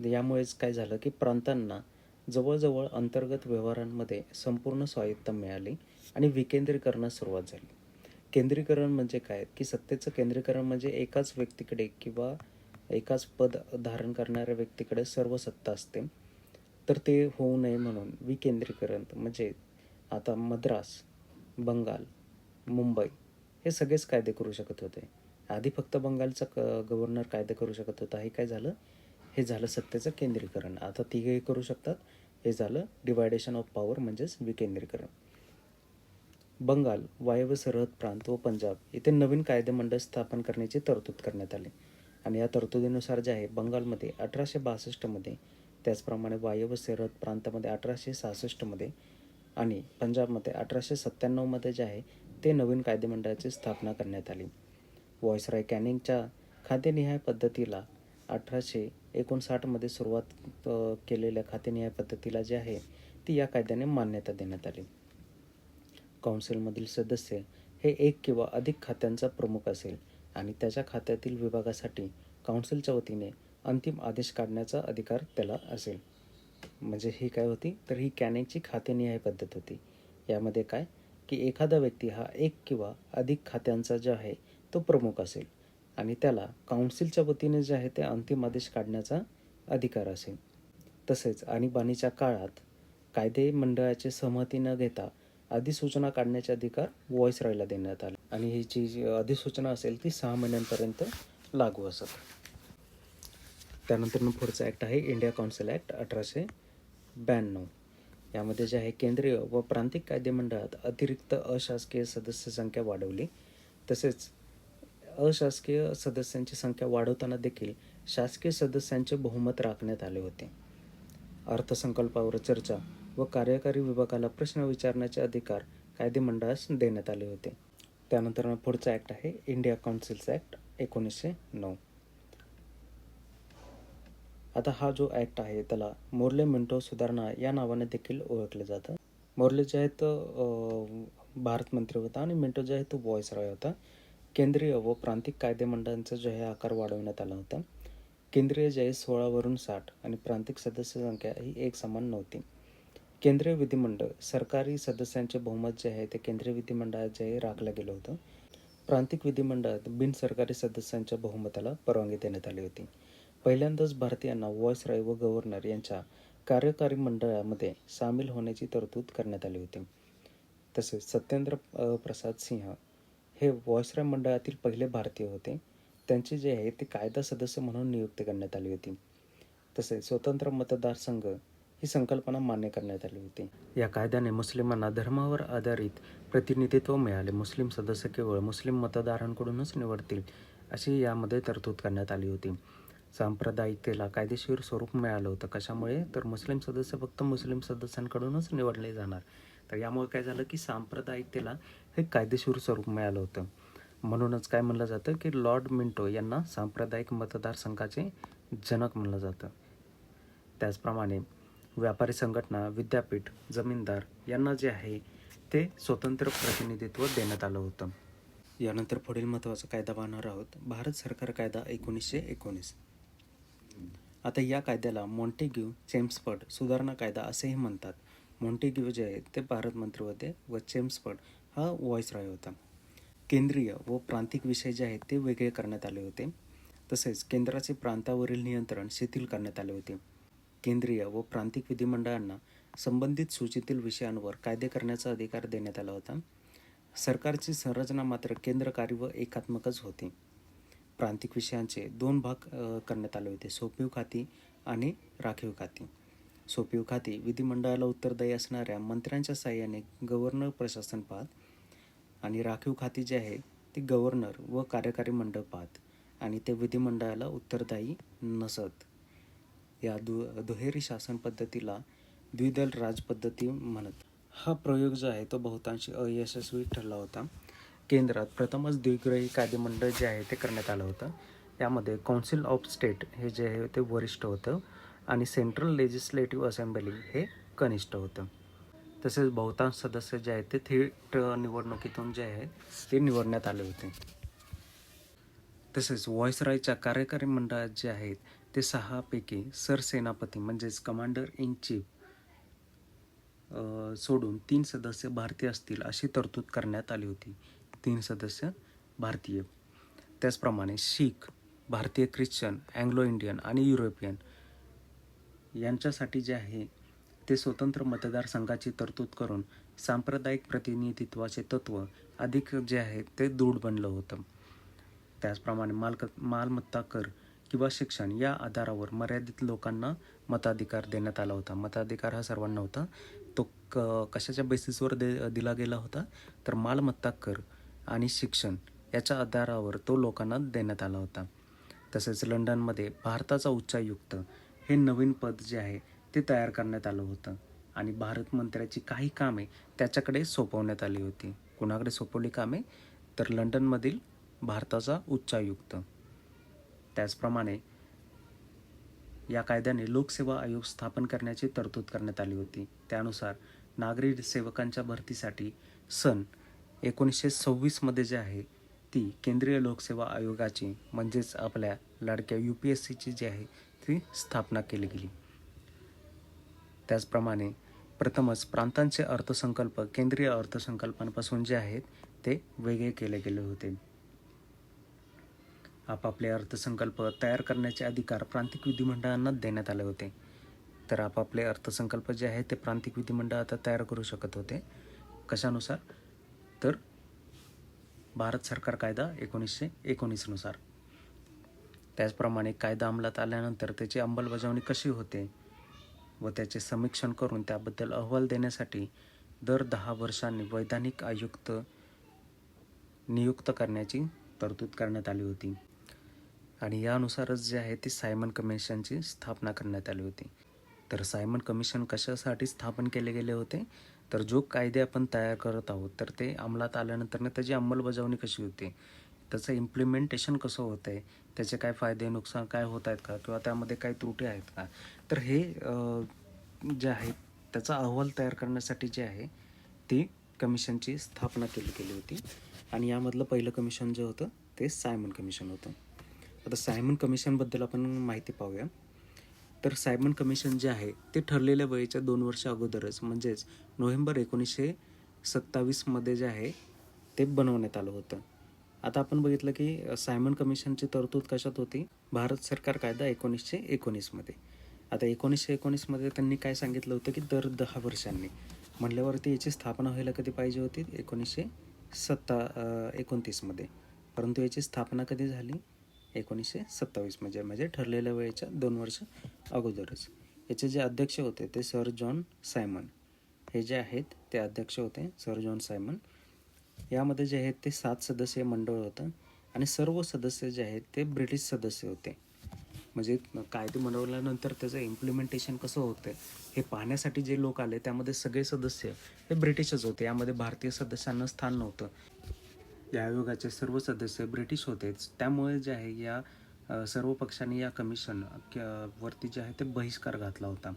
यामुळेच काय झालं की प्रांतांना जवळजवळ अंतर्गत व्यवहारांमध्ये संपूर्ण स्वायत्ता मिळाली आणि विकेंद्रीकरणास सुरुवात झाली. केंद्रीकरण म्हणजे काय की सत्तेचं केंद्रीकरण म्हणजे एकाच व्यक्तीकडे किंवा एकाच पद धारण करणाऱ्या व्यक्तीकडे सर्व सत्ता असते. तर ते होऊ नये म्हणून विकेंद्रीकरण म्हणजे आता मद्रास, बंगाल, मुंबई हे सगळेच कायदे करू शकत होते. आधी फक्त बंगालचा गव्हर्नर कायदे करू शकत होता. हे काय झालं, हे झालं सत्तेचं केंद्रीकरण. आता तिघेही करू शकतात. हे झालं डिवायडेशन ऑफ पॉवर म्हणजेच विकेंद्रीकरण. बंगाल, वायव्य सरहद प्रांत व पंजाब इथे नवीन कायदेमंडळ स्थापन करण्याची तरतूद करण्यात आली आणि या तरतुदीनुसार जे आहे बंगालमध्ये 1862मध्ये, त्याचप्रमाणे वायव्य सरहद प्रांतामध्ये 1866मध्ये आणि पंजाबमध्ये 1897मध्ये जे आहे ते नवीन कायदेमंडळाची स्थापना करण्यात आली. व्हॉइसरॉय कॅनिंगच्या खातेनिहाय पद्धतीला 1859मध्ये सुरुवात केलेल्या खातेनिहाय पद्धतीला जे आहे ती या कायद्याने मान्यता देण्यात आली. काउन्सिलमधील सदस्य हे एक किंवा अधिक खात्यांचा प्रमुख असेल आणि त्याच्या खात्यातील विभागासाठी काउन्सिलच्या वतीने अंतिम आदेश काढण्याचा अधिकार त्याला असेल. म्हणजे ही काय होती, तर ही कॅनिंगची खातेनिहाय पद्धत होती. यामध्ये काय की एखादा व्यक्ती हा एक किंवा अधिक खात्यांचा जो आहे तो प्रमुख असेल आणि त्याला काउन्सिलच्या वतीने जे आहे ते अंतिम आदेश काढण्याचा अधिकार असेल. तसेच आणीबाणीच्या काळात कायदे मंडळाची सहमती न घेता अधिसूचना काढण्याचे अधिकार व्हॉइसरॉयला देण्यात आले आणि ही जी अधिसूचना असेल ती 6 महिन्यांपर्यंत लागू असत. त्यानंतर पुढचा ॲक्ट आहे इंडिया कौन्सिल ॲक्ट 1892. यामध्ये जे आहे केंद्रीय व प्रांतिक कायदेमंडळात अतिरिक्त अशासकीय सदस्य संख्या वाढवली. तसेच अशासकीय सदस्यांची संख्या वाढवताना देखील शासकीय सदस्यांचे बहुमत राखण्यात आले होते. अर्थसंकल्पावर चर्चा व कार्यकारी विभागाला प्रश्न विचारण्याचे अधिकार कायदेमंडळास देण्यात आले होते. त्यानंतर पुढचा ॲक्ट आहे इंडिया कौन्सिल्स ॲक्ट 1909. आता हा जो ॲक्ट आहे त्याला मोर्ले मिंटो सुधारणा या नावाने देखील ओळखले जातं. मोर्ले जे आहेत भारत मंत्री होता आणि मिंटो जे आहे तो व्हॉइसरॉय होता. केंद्रीय व प्रांतिक कायदेमंडळांचा जो आहे आकार वाढवण्यात आला होता. केंद्रीय जे आहे 16 वरून 60 आणि प्रांतिक सदस्य संख्या ही एक समान नव्हती. केंद्रीय विधिमंडळ सरकारी सदस्यांचे बहुमत जे आहे ते केंद्रीय विधिमंडळात जे आहे राखलं गेलं होतं. प्रांतिक विधिमंडळात बिनसरकारी सदस्यांच्या बहुमताला परवानगी देण्यात आली होती. पहिल्यांदाच भारतीयांना व्हॉइसरॉय व गव्हर्नर यांच्या कार्यकारी मंडळामध्ये सामील होण्याची तरतूद करण्यात आली होती. तसेच सत्येंद्र प्रसाद सिंह हे व्हॉइसरॉय मंडळातील पहिले भारतीय होते. त्यांचे जे आहे ते कायदा सदस्य म्हणून नियुक्ती करण्यात आली होती. तसेच स्वतंत्र मतदारसंघ ही संकल्पना मान्य करण्यात आली होती. या कायद्याने मुस्लिमांना धर्मावर आधारित प्रतिनिधित्व मिळाले. मुस्लिम सदस्य केवळ मुस्लिम मतदारांकडूनच निवडतील अशी यामध्ये तरतूद करण्यात आली होती. सांप्रदायिकतेला कायदेशीर स्वरूप मिळालं होतं. कशामुळे, तर मुस्लिम सदस्य फक्त मुस्लिम सदस्यांकडूनच निवडले जाणार. तर यामुळे काय झालं की सांप्रदायिकतेला हे कायदेशीर स्वरूप मिळालं होतं. म्हणूनच काय म्हणलं जातं की लॉर्ड मिंटो यांना सांप्रदायिक मतदारसंघाचे जनक म्हणलं जातं. त्याचप्रमाणे व्यापारी संघटना, विद्यापीठ, जमीनदार यांना जे आहे ते स्वतंत्र प्रतिनिधित्व देण्यात आलं होतं. यानंतर पुढील महत्त्वाचा कायदा पाहणार आहोत, भारत सरकार कायदा 1919. आता या कायद्याला मॉन्टेग्यू चेम्सफर्ड सुधारणा कायदा असेही म्हणतात. मॉन्टेग्यू जे आहे ते भारत मंत्री होते व चेम्सफर्ड हा व्हॉइसरॉय होता. केंद्रीय व प्रांतिक विषय जे आहेत ते वेगळे करण्यात आले होते. तसेच केंद्राचे प्रांतावरील नियंत्रण शिथिल करण्यात आले होते. केंद्रीय व प्रांतिक विधिमंडळांना संबंधित सूचीतील विषयांवर कायदे करण्याचा अधिकार देण्यात आला होता. सरकारची संरचना मात्र केंद्रकारी व एकात्मकच होती. प्रांतिक विषयांचे 2 भाग करण्यात आले होते, सोपीव खाती आणि राखीव खाती. सोपीव खाती विधिमंडळाला उत्तरदायी असणाऱ्या मंत्र्यांच्या साहाय्याने गव्हर्नर प्रशासन पाहत आणि राखीव खाती जे आहे ती गव्हर्नर व कार्यकारी मंडळ पाहत आणि ते विधिमंडळाला उत्तरदायी नसत. या दुहेरी शासन पद्धतीला द्विदल राजपद्धती म्हणत. हा प्रयोग जो आहे तो बहुतांशी अयशस्वी ठरला होता. केंद्रात प्रथमच द्विग्रही कायदेमंडळ जे आहे ते करण्यात आलं होतं. यामध्ये काउन्सिल ऑफ स्टेट हे जे आहे ते वरिष्ठ होतं आणि सेंट्रल लेजिस्लेटिव्ह असेंब्ली हे कनिष्ठ होतं. तसेच बहुतांश सदस्य जे आहेत ते थेट निवडणुकीतून जे आहेत ते निवडण्यात आले होते. तसेच व्हॉइसरॉयच्या कार्यकारी मंडळात जे आहेत ते 6 पैकी सरसेनापती म्हणजेच कमांडर इन चीफ सोडून 3 सदस्य भारतीय असतील अशी तरतूद करण्यात आली होती. 3 सदस्य भारतीय. त्याचप्रमाणे शीख, भारतीय ख्रिश्चन, अँग्लो इंडियन आणि युरोपियन यांच्यासाठी जे आहे ते स्वतंत्र मतदारसंघाची तरतूद करून सांप्रदायिक प्रतिनिधित्वाचे तत्त्व अधिक जे आहे ते दृढ बनलं होतं. त्याचप्रमाणे मालमत्ता कर किंवा शिक्षण या आधारावर मर्यादित लोकांना मताधिकार देण्यात आला होता. मताधिकार हा सर्वांना होता. तो कशाच्या बेसिसवर दिला गेला होता तर मालमत्ता कर आणि शिक्षण याच्या आधारावर तो लोकांना देण्यात आला होता. तसेच लंडनमध्ये भारताचा उच्चायुक्त हे नवीन पद जे आहे ते तयार करण्यात आलं होतं आणि भारत मंत्र्याची काही कामे त्याच्याकडे सोपवण्यात आली होती. कुणाकडे सोपवली कामे तर लंडनमधील भारताचा उच्चायुक्त. त्याचप्रमाणे या कायद्याने लोकसेवा आयोग स्थापन करण्याची तरतूद करण्यात आली होती. त्यानुसार नागरी सेवकांच्या भरतीसाठी सन 1926 मध्ये जे आहे ती केंद्रीय लोकसेवा आयोगाची म्हणजेच आपल्या लाडक्या UPSCची जी आहे ती स्थापना केली गेली. त्याचप्रमाणे प्रथमच प्रांतांचे अर्थसंकल्प केंद्रीय अर्थसंकल्पांपासून जे आहेत ते वेगळे केले गेले होते. आपापले अर्थसंकल्प तयार करण्याचे अधिकार प्रांतिक विधिमंडळांना देण्यात आले होते. तर आपापले अर्थसंकल्प जे आहेत ते प्रांतिक विधिमंडळ आता तयार करू शकत होते. कशानुसार तर भारत सरकार कायदा 1919 नुसार. त्याचप्रमाणे कायदा अंमलात आल्यानंतर त्याची अंमलबजावणी कशी होते व त्याचे समीक्षण करून त्याबद्दल अहवाल देण्यासाठी दर 10 वर्षांनी वैधानिक आयुक्त नियुक्त करण्याची तरतूद करण्यात आली होती आणि यानुसारच जे आहे ती सायमन कमिशनची स्थापना करण्यात आली होती. तर सायमन कमिशन कशासाठी स्थापन केले गेले होते तर जो कायदे आपण तयार करत आहोत तर ते अंमलात आल्यानंतर त्याची अंमलबजावणी कशी होते, त्याचं इम्प्लिमेंटेशन कसं होतं आहे, त्याचे काय फायदे नुकसान काय होत आहेत का किंवा त्यामध्ये काही त्रुटी आहेत का, तर हे जे आहे त्याचा अहवाल तयार करण्यासाठी जे आहे ती कमिशनची स्थापना केली गेली होती आणि यामधलं पहिलं कमिशन जे होतं ते सायमन कमिशन होतं. आता सायमन कमिशनबद्दल आपण माहिती पाहूया. तर सायमन कमिशन जे आहे ते ठरलेल्या वेळेच्या 2 वर्ष अगोदरच म्हणजेच नोव्हेंबर 1927 मध्ये जे आहे ते बनवण्यात आलं होतं. आता आपण बघितलं की सायमन कमिशनची तरतूद कशात होती, भारत सरकार कायदा 1919 मध्ये. आता 1919 मध्ये त्यांनी काय सांगितलं होतं की दर 10 वर्षांनी म्हटल्यावरती याची स्थापना व्हायला कधी पाहिजे होती 1929 मध्ये, परंतु याची स्थापना कधी झाली 1927 म्हणजे ठरलेल्या वेळेच्या 2 वर्ष अगोदरच. याचे जे अध्यक्ष होते ते सर जॉन सायमन हे जे आहेत ते अध्यक्ष होते सर जॉन सायमन. यामध्ये जे आहेत ते 7 सदस्यीय मंडळ होतं आणि सर्व सदस्य जे आहेत ते ब्रिटिश सदस्य होते. म्हणजे कायदे बनवल्यानंतर त्याचं इम्प्लिमेंटेशन कसं होतं हे पाहण्यासाठी जे लोक आले त्यामध्ये सगळे सदस्य हे ब्रिटिशच होते. यामध्ये भारतीय सदस्यांना स्थान नव्हतं. या आयोगाचे सर्व सदस्य ब्रिटिश होतेच. त्यामुळे जे आहे या सर्व पक्षांनी या कमिशन वरती जे आहे ते बहिष्कार घातला होता.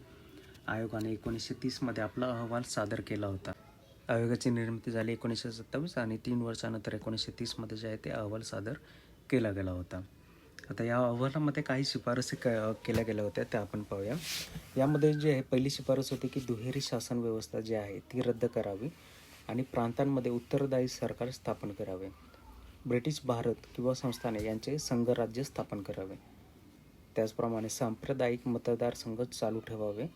आयोगाने 1930 मध्ये आपला अहवाल सादर केला होता. आयोगाची निर्मिती झाली 1927 आणि 3 वर्षानंतर 1930 मध्ये जे आहे ते अहवाल सादर केला गेला होता. आता या अहवालामध्ये काही शिफारसी केल्या गेल्या होत्या त्या आपण पाहूया. यामध्ये जे आहे पहिली शिफारस होती की दुहेरी शासन व्यवस्था जी आहे ती रद्द करावी आणि प्रांतांमध्ये उत्तरदायी सरकार स्थापन करावे. ब्रिटिश भारत किंवा संस्थाने यांचे संघराज्य स्थापन करावे. त्याचप्रमाणे सांप्रदायिक मतदारसंघ चालू ठेवावे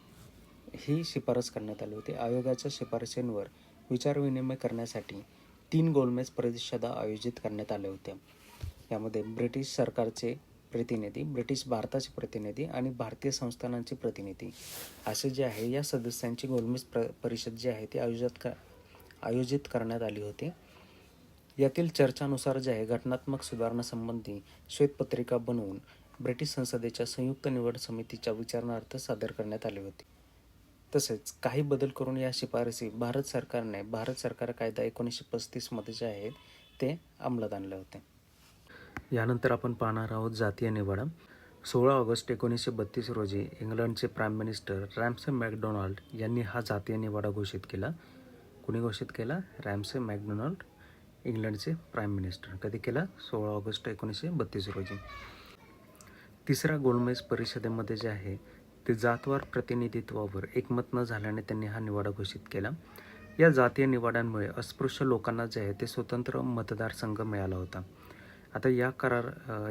ही शिफारस करण्यात आली होती. आयोगाच्या शिफारशींवर विचारविनिमय करण्यासाठी 3 गोलमेज परिषदा आयोजित करण्यात आल्या होत्या. यामध्ये ब्रिटिश सरकारचे प्रतिनिधी, ब्रिटिश भारताचे प्रतिनिधी आणि भारतीय संस्थानांचे प्रतिनिधी असे जे आहे या सदस्यांची गोलमेज परिषद जी आहे ती आयोजित करण्यात आली होती. यातील चर्चानुसार जे आहे घटनात्मक सुधारणासंबंधी श्वेतपत्रिका बनवून ब्रिटिश संसदेच्या संयुक्त निवड समितीच्या विचारणार्थ सादर करण्यात आली होती. तसेच काही बदल करून या शिफारसी भारत सरकारने भारत सरकार कायदा 1935 मध्ये जे आहे ते अंमलात आणले होते. यानंतर आपण पाहणार आहोत जातीय निवाडा. 16 ऑगस्ट 1932 रोजी इंग्लंडचे प्राईम मिनिस्टर रॅम्से मॅकडोनाल्ड यांनी हा जातीय निवाडा घोषित केला. कुणी घोषित केला? Ramsay McDonald, इंग्लंडचे prime minister. कधी केला? 16 ऑगस्ट 1932 रोजी. तिसऱ्या गोलमेज परिषदेमध्ये जे आहे ते जातवार प्रतिनिधित्वावर एकमत न झाल्याने त्यांनी हा निवाडा घोषित केला. या जातीय निवाड्यांमुळे अस्पृश्य लोकांना जे आहे ते स्वतंत्र मतदारसंघ मिळाला होता. आता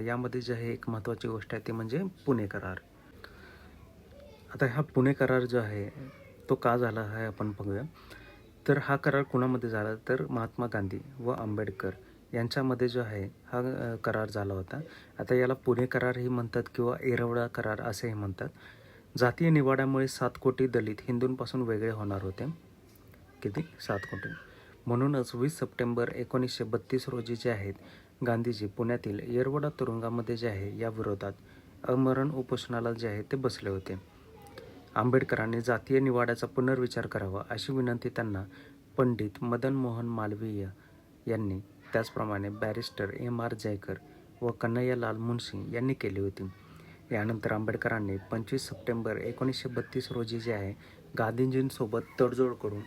यामध्ये जे आहे एक महत्त्वाची गोष्ट आहे ती म्हणजे पुणे करार. आता हा पुणे करार जो आहे तो का झाला आहे आपण बघूया. तर हा करार कुणामध्ये झाला? तर महात्मा गांधी व आंबेडकर यांच्यामध्ये जो आहे हा करार झाला होता. आता याला पुणे करारही म्हणतात किंवा येरवडा करार असेही म्हणतात. जातीय निवाड्यामुळे 7 कोटी दलित हिंदूंपासून वेगळे होणार होते. किती? 7 कोटी. म्हणूनच 20 सप्टेंबर 1932 रोजी जे आहेत गांधीजी पुण्यातील येरवडा तुरुंगामध्ये जे आहे या विरोधात अमरण उपोषणाला जे आहे ते बसले होते. आंबेडकरांनी जातीय निवाड्याचा पुनर्विचार करावा अशी विनंती त्यांना पंडित मदन मोहन मालवीय यांनी, त्याचप्रमाणे बॅरिस्टर M.R. जयकर व कन्हैयालाल मुन्शी यांनी केली होती. यानंतर आंबेडकरांनी 25 सप्टेंबर 1932 रोजी जे आहे गांधीजींसोबत तडजोड करून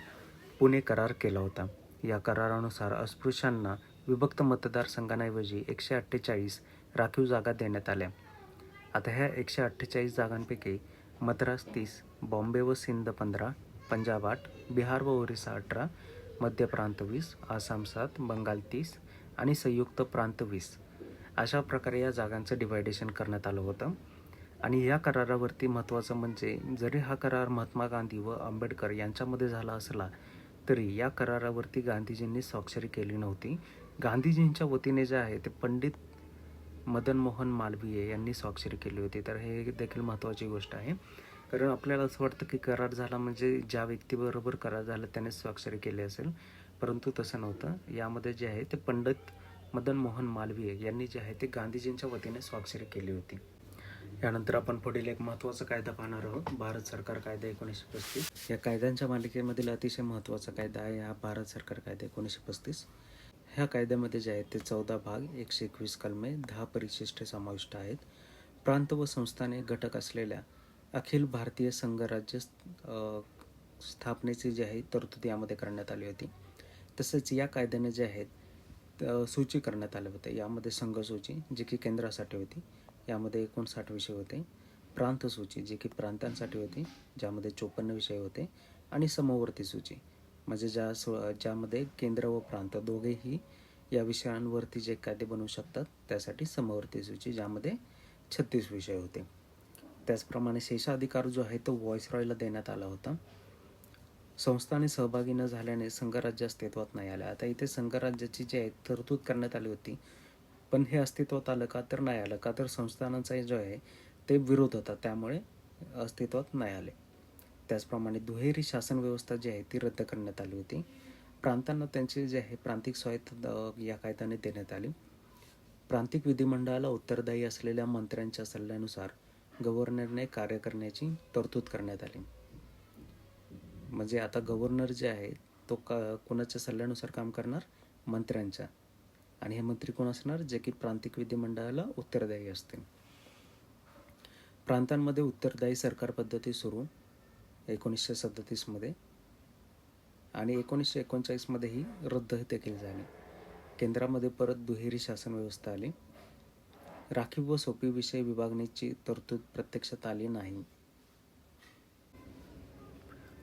पुणे करार केला होता. या करारानुसार अस्पृश्यांना विभक्त मतदारसंघांऐवजी 148 राखीव जागा देण्यात आल्या. आता ह्या 148 जागांपैकी मद्रास 30, बॉम्बे व सिंध 15, पंजाब 8, बिहार व ओरिसा 18, मध्य प्रांत 20, आसाम 7, बंगाल 30 आणि संयुक्त प्रांत 20 अशा प्रकारे या जागांचं डिव्हायडेशन करण्यात आलं होतं. आणि या करारावरती महत्त्वाचं म्हणजे जरी हा करार महात्मा गांधी व आंबेडकर यांच्यामध्ये झाला असला तरी या करारावरती गांधीजींनी स्वाक्षरी केली नव्हती. गांधीजींच्या वतीने जे आहे ते पंडित मदन मोहन मालवीय यांनी स्वाक्षरी केली होती. तर हे देखील महत्त्वाची गोष्ट आहे, कारण आपल्याला असं वाटतं की करार झाला म्हणजे ज्या व्यक्तीबरोबर करार झाला त्याने स्वाक्षरी केली असेल, परंतु तसं नव्हतं. यामध्ये जे आहे ते पंडित मदन मोहन मालवीय यांनी जे आहे ते गांधीजींच्या वतीने स्वाक्षरी केली होती. यानंतर आपण पुढील एक महत्त्वाचा कायदा पाहणार आहोत, भारत सरकार कायदा 1935. या कायद्यांच्या मालिकेमधील अतिशय महत्त्वाचा कायदा आहे हा भारत सरकार कायदा 1935. ह्या कायद्यामध्ये जे आहेत ते 14 भाग, 121 कलमे, 10 परिशिष्टे समाविष्ट आहेत. प्रांत व संस्थाने घटक असलेल्या अखिल भारतीय संघराज्य स्थापनेची जी आहे तरतूद यामध्ये करण्यात आली होती. तसेच या कायद्याने जे आहेत सूची करण्यात आले होते. यामध्ये संघ सूची जी की केंद्रासाठी होती, यामध्ये 59 विषय होते. प्रांत सूची जी की प्रांतांसाठी होती, ज्यामध्ये 54 विषय होते. आणि समवर्ती सूची म्हणजे ज्यामध्ये केंद्र व प्रांत दोघेही या विषयांवरती जे कायदे बनवू शकतात त्यासाठी समवर्ती सूची, ज्यामध्ये 36 विषय होते. त्याचप्रमाणे शेषाधिकार जो आहे तो व्हॉइसरॉयला देण्यात आला होता. संस्थाने सहभागी न झाल्याने संघराज्य अस्तित्वात नाही आले. आता इथे संघराज्याची जी आहे तरतूद करण्यात आली होती, पण हे अस्तित्वात आलं का? तर नाही आलं का? तर संस्थानांचा जो आहे ते विरोध होता, त्यामुळे अस्तित्वात नाही आले. त्याचप्रमाणे दुहेरी शासन व्यवस्था जी आहे ती रद्द करण्यात आली होती. प्रांतांना त्यांचे जे आहे प्रांतिक स्वायत्तता या कायद्याने देण्यात आली. प्रांतिक विधिमंडळाला उत्तरदायी असलेल्या मंत्र्यांच्या सल्ल्यानुसार गव्हर्नरने कार्य करण्याची तरतूद करण्यात आली. म्हणजे आता गव्हर्नर जे आहे तो कोणाच्या सल्ल्यानुसार काम करणार? मंत्र्यांच्या. आणि हे मंत्री कोण असणार? जे की प्रांतिक विधिमंडळाला उत्तरदायी असतील. प्रांतांमध्ये उत्तरदायी सरकार पद्धती सुरू 1937 मध्ये आणि 1939 मध्येही रद्द देखील झाली. केंद्रामध्ये परत दुहेरी शासन व्यवस्था आली. राखीव व सोपी विषय विभागणीची तरतूद प्रत्यक्षात आली नाही.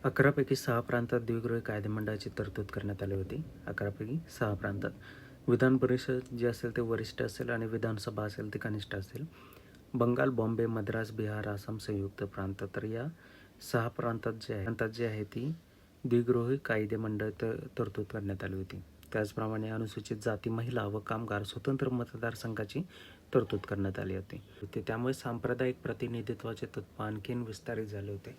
11 पैकी 6 प्रांतात द्विगृही कायदेमंडळाची तरतूद करण्यात आली होती. 11 पैकी 6 प्रांतात विधान परिषद जी असेल ते वरिष्ठ असेल आणि विधानसभा असेल ते कनिष्ठ असेल. बंगाल, बॉम्बे, मद्रास, बिहार, आसाम संयुक्त प्रांत. तर या 6 प्रांतात जे आहे ती द्विगृही कायदेमंडळ तरतूद करण्यात आली होती. त्याचप्रमाणे अनुसूचित जाती, महिला व कामगार स्वतंत्र मतदारसंघाची तरतूद करण्यात आली होती. त्यामुळे सांप्रदायिक प्रतिनिधित्वाचे तत्त्व आणखीन विस्तारित झाले होते.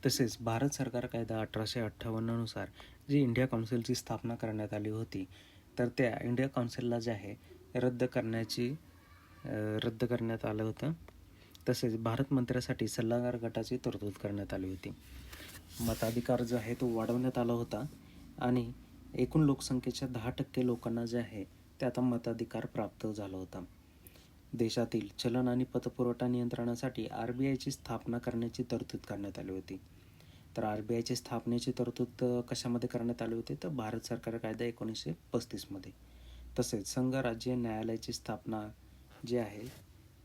तसेच भारत सरकार कायदा 1858नुसार जी इंडिया काउन्सिलची स्थापना करण्यात आली होती, तर त्या इंडिया काउन्सिलला जे आहे रद्द करण्यात आलं होतं. तसेच भारत मंत्र्यासाठी सल्लागार गटाची तरतूद करण्यात आली होती. मताधिकार जो आहे तो वाढवण्यात आला होता आणि एकूण लोकसंख्येच्या 10% लोकांना जे आहे ते आता मताधिकार प्राप्त झाला होता. देशातील चलन आणि पतपुरवठा नियंत्रणासाठी RBIची स्थापना करण्याची तरतूद करण्यात आली होती. तर RBIची स्थापनेची तरतूद कशामध्ये करण्यात आली होती, तर भारत सरकार कायदा 1935मध्ये. तसेच संघ राज्य न्यायालयाची स्थापना जी आहे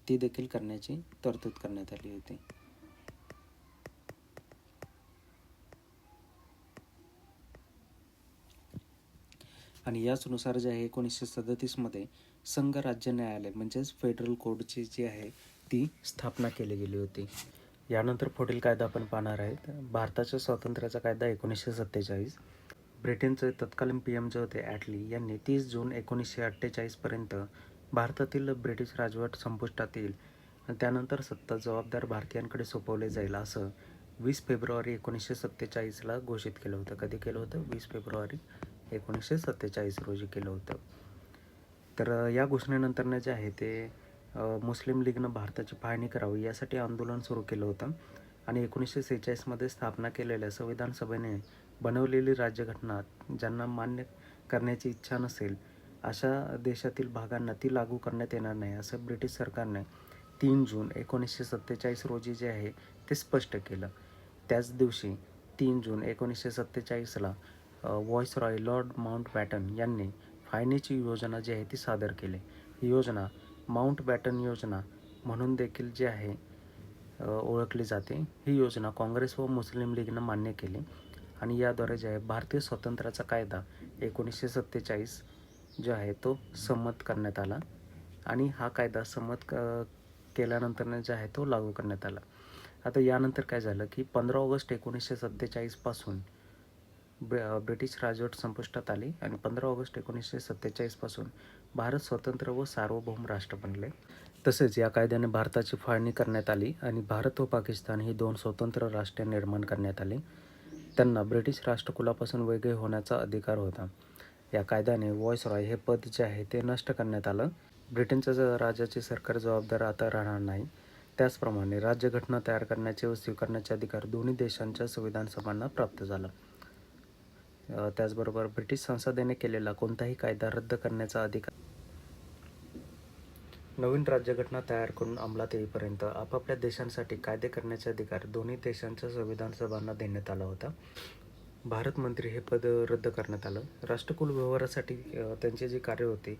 ती देखील करण्याची तरतूद करण्यात आली होती. आणि याचनुसार जे आहे 1937मध्ये संघ राज्य न्यायालय म्हणजेच फेडरल कोर्टची जी आहे ती स्थापना केली गेली होती. यानंतर पुढील कायदा आपण पाहणार आहेत. भारताच्या स्वातंत्र्याचा कायदा 1947. ब्रिटनचे तत्कालीन PM जे होते ॲटली यांनी 30 जून 1948पर्यंत भारतातील ब्रिटिश राजवट संपुष्टात येईल आणि त्यानंतर सत्ता जबाबदार भारतीयांकडे सोपवले जाईल असं 20 फेब्रुवारी 1947ला घोषित केलं होतं. कधी केलं होतं? 20 फेब्रुवारी 1947 रोजी केलं होतं. तर या घोषणेनंतरनं जे आहे ते मुस्लिम लीगनं भारताची फाळणी करावी यासाठी आंदोलन सुरू केलं होतं आणि 1946मध्ये स्थापना केलेल्या संविधान सभेने बनवलेली राज्यघटना ज्यांना मान्य करण्याची इच्छा नसेल अशा देशातील भागांना ती लागू करण्यात येणार नाही असं ब्रिटिश सरकारने 3 जून 1947 रोजी जे आहे ते स्पष्ट केलं. त्याच दिवशी 3 जून 1947ला व्हाईसरॉय लॉर्ड माउंटबॅटन यांनी फाळणीची योजना जी आहे ती सादर केली. ही योजना माउंटबॅटन योजना म्हणून देखील जी आहे ओळखली जाते. ही योजना काँग्रेस व मुस्लिम लीगनं मान्य केली आणि याद्वारे जे आहे भारतीय स्वातंत्र्याचा कायदा 1947 जो आहे तो संमत करण्यात आला आणि हा कायदा संमत केल्यानंतर जे आहे तो लागू करण्यात आला. आता यानंतर काय झालं की 15 ऑगस्ट 1947 पासून ब्रिटिश राजवट संपुष्टात आली आणि 15 ऑगस्ट 1947 पासून भारत स्वतंत्र व सार्वभौम राष्ट्र बनले. तसेच या कायद्याने भारताची फाळणी करण्यात आली आणि भारत व पाकिस्तान ही 2 स्वतंत्र राष्ट्रे निर्माण करण्यात आली. त्यांना ब्रिटिश राष्ट्रकुलापासून वेगळे होण्याचा अधिकार होता. या कायद्याने व्हाईसरॉय हे पद जे आहे ते नष्ट करण्यात आलं. ब्रिटनच्या राजाचे सरकार जबाबदार आता राहणार नाही. त्याचप्रमाणे राज्यघटना तयार करण्याचे व स्वीकारण्याचे अधिकार दोन्ही देशांच्या संविधान सभांना प्राप्त झाला. त्याचबरोबर ब्रिटिश संसदेने केलेला कोणताही कायदा रद्द करण्याचा अधिकार नवीन राज्यघटना तयार करून अंमलात येईपर्यंत आपापल्या देशांसाठी कायदे करण्याचे अधिकार दोन्ही देशांच्या संविधान सभांना देण्यात आला होता. भारत मंत्री हे पद रद्द करण्यात आलं. राष्ट्रकुल व्यवहारासाठी त्यांचे जे कार्य होते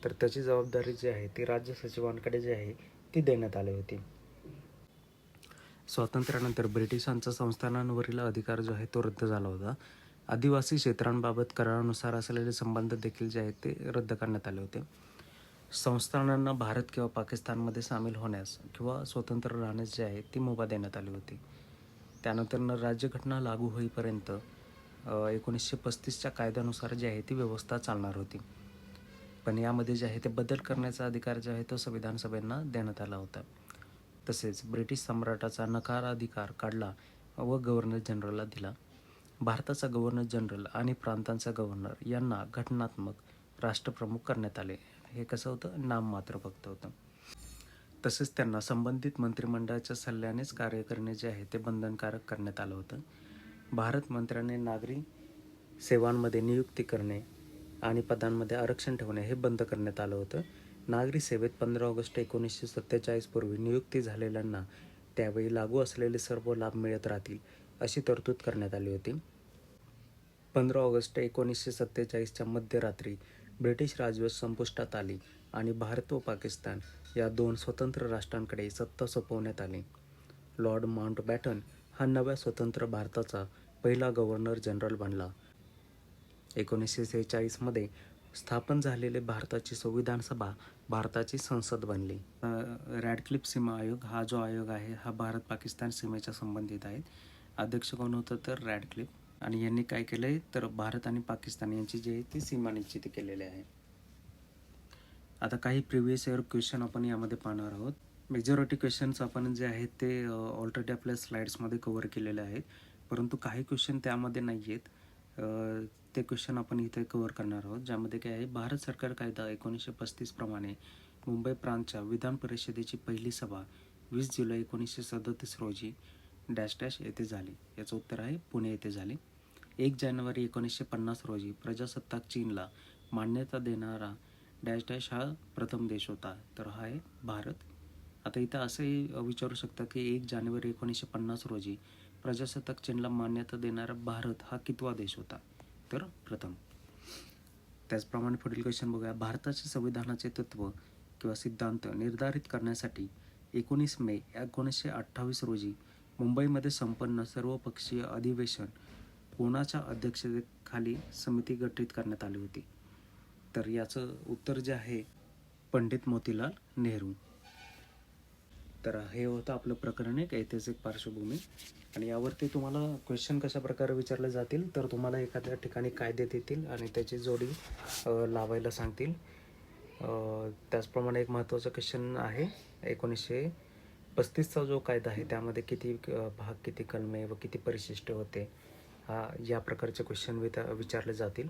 तर त्याची जबाबदारी जी आहे ती राज्य सचिवांकडे जी आहे ती देण्यात आली होती. स्वातंत्र्यानंतर ब्रिटिशांचा संस्थानांवरील अधिकार जो आहे तो रद्द झाला होता. आदिवासी क्षेत्रांबाबत करारानुसार असलेले संबंध देखील जे आहेत ते रद्द करण्यात आले होते. संस्थानांना भारत किंवा पाकिस्तानमध्ये सामील होण्यास किंवा स्वतंत्र राहण्यास जे आहे ती मुभा देण्यात आली होती. त्यानंतर राज्यघटना लागू होईपर्यंत 1935च्या कायद्यानुसार जी आहे ती व्यवस्था चालणार होती. पण यामध्ये जे आहे ते बदल करण्याचा अधिकार जो आहे तो संविधान सभेंना देण्यात आला होता. तसेच ब्रिटिश सम्राटाचा नकाराधिकार काढला व गव्हर्नर जनरलला दिला. भारताचा गव्हर्नर जनरल आणि प्रांतांचा गव्हर्नर यांना घटनात्मक राष्ट्रप्रमुख करण्यात आले. हे कसं होतं? नाममात्र फक्त होतं. तसेच त्यांना संबंधित मंत्रिमंडळाच्या सल्ल्यानेच कार्य करणे जे आहे ते बंधनकारक करण्यात आलं होतं. भारत मंत्र्याने नागरी सेवांमध्ये नियुक्ती करणे आणि पदांमध्ये आरक्षण ठेवणे हे बंद करण्यात आलं होतं. नागरी सेवेत 15 ऑगस्ट 1947 पूर्वी नियुक्ती झालेल्यांना त्यावेळी लागू असलेले सर्व लाभ मिळत राहतील अशी तरतूद करण्यात आली होती. 15 ऑगस्ट 1947च्या मध्यरात्री ब्रिटिश राजवट संपुष्टात आली आणि भारत व पाकिस्तान या 2 स्वतंत्र राष्ट्रांकडे सत्ता सोपवण्यात आली. लॉर्ड माउंटबॅटन हा नव्या स्वतंत्र भारताचा पहिला गव्हर्नर जनरल बनला. 1946मध्ये स्थापन झालेले भारताची संविधान सभा भारताची संसद बनली. रॅडक्लिफ सीमा आयोग हा जो आयोग आहे हा भारत पाकिस्तान सीमेच्या संबंधित आहे. अध्यक्ष कोण होतं तर रॅडक्लिफ आणि यांनी काय केलं आहे तर भारत आणि पाकिस्तान यांची जी आहे ती सीमा निश्चित केलेली आहे. आता काही प्रिव्हियस इयर क्वेश्चन आपण यामध्ये पाहणार आहोत. मेजॉरिटी क्वेश्चन्स आपण जे आहेत ते ऑलरेडी आपल्या स्लाईड्समध्ये कव्हर केलेले आहेत, परंतु काही क्वेश्चन त्यामध्ये नाही आहेत. ते क्वेश्चन आपण इथे कव्हर करणार आहोत, ज्यामध्ये काय आहे, भारत सरकार कायदा 1935 प्रमाणे मुंबई प्रांतच्या विधान परिषदेची पहिली सभा 20 जुलै 1937 रोजी डॅश डॅश येथे झाली. याचं उत्तर आहे पुणे येथे झाली. 1 जानेवारी 1950 रोजी प्रजासत्ताक चीनला मान्यता देणारा डॅश डॅश हा प्रथम देश होता, तर हा आहे भारत. आता इथं असंही विचारू शकतात की 1 जानेवारी 1950 रोजी प्रजासत्ताक चीनला मान्यता देणारा भारत हा कितवा देश होता, तर प्रथम. त्याचप्रमाणे पुढील क्वेश्चन बघूया. भारताच्या संविधानाचे तत्त्व किंवा सिद्धांत निर्धारित करण्यासाठी 19 मे 1928 रोजी मुंबईमध्ये संपन्न सर्वपक्षीय अधिवेशन कोणाच्या अध्यक्षतेखाली समिती गठीत करण्यात आली होती, तर याचं उत्तर जे आहे पंडित मोतीलाल नेहरू. तर हे होतं आपलं प्रकरण एक ऐतिहासिक पार्श्वभूमी. आणि यावरती तुम्हाला क्वेश्चन कशा प्रकारे विचारले जातील, तर तुम्हाला एखाद्या ठिकाणी कायदे देतील आणि त्याची जोडी लावायला सांगतील. त्याचप्रमाणे एक महत्त्वाचा क्वेश्चन आहे, 1935चा जो कायदा आहे त्यामध्ये किती भाग, किती कलमे व किती परिशिष्ट होते, या प्रकारचे क्वेश्चन विचारले जातील.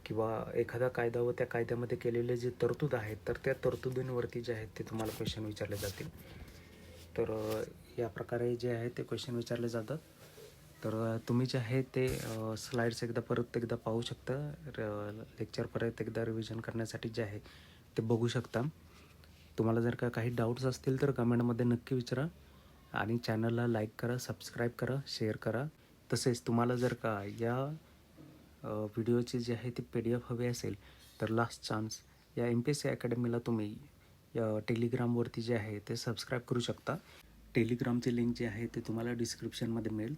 किंवा एखादा कायदा व त्या कायद्यामध्ये केलेले जे तरतूद आहेत, तर त्या तरतुदींवरती जे आहेत ते तुम्हाला क्वेश्चन विचारले जातील. तर या प्रकारे जे आहे ते क्वेश्चन विचारले जातात. तर तुम्ही जे आहे ते स्लाईड्स परत एकदा पाहू शकता. लेक्चर परत एकदा रिव्हिजन करण्यासाठी जे आहे ते बघू शकता. तुम्हाला जर का काही डाऊट्स असतील तर कमेंटमध्ये नक्की विचारा. आणि चॅनलला लाईक करा, सबस्क्राईब करा, शेअर करा. तसेच तुम्हाला जर का या व्हिडिओची जी आहे ती PDF हवी असेल तर लास्ट चान्स या MPSC अकॅडमीला तुम्ही टेलिग्रामवरती जे आहे ते सबस्क्राईब करू शकता. टेलिग्रामची लिंक जी आहे ते तुम्हाला डिस्क्रिप्शनमध्ये मिळेल.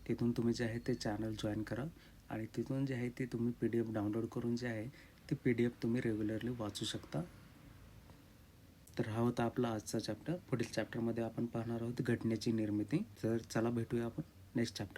तिथून तुम्ही जे आहे ते चॅनल जॉईन करा आणि तिथून जे आहे ते तुम्ही PDF डाउनलोड करून जे आहे ती PDF तुम्ही रेग्युलरली वाचू शकता. तर हा होता आपला आजचा चॅप्टर. पुढील चॅप्टरमध्ये आपण पाहणार आहोत घटनेची निर्मिती. तर चला भेटूया आपण नेक्स्ट चॅप्टर.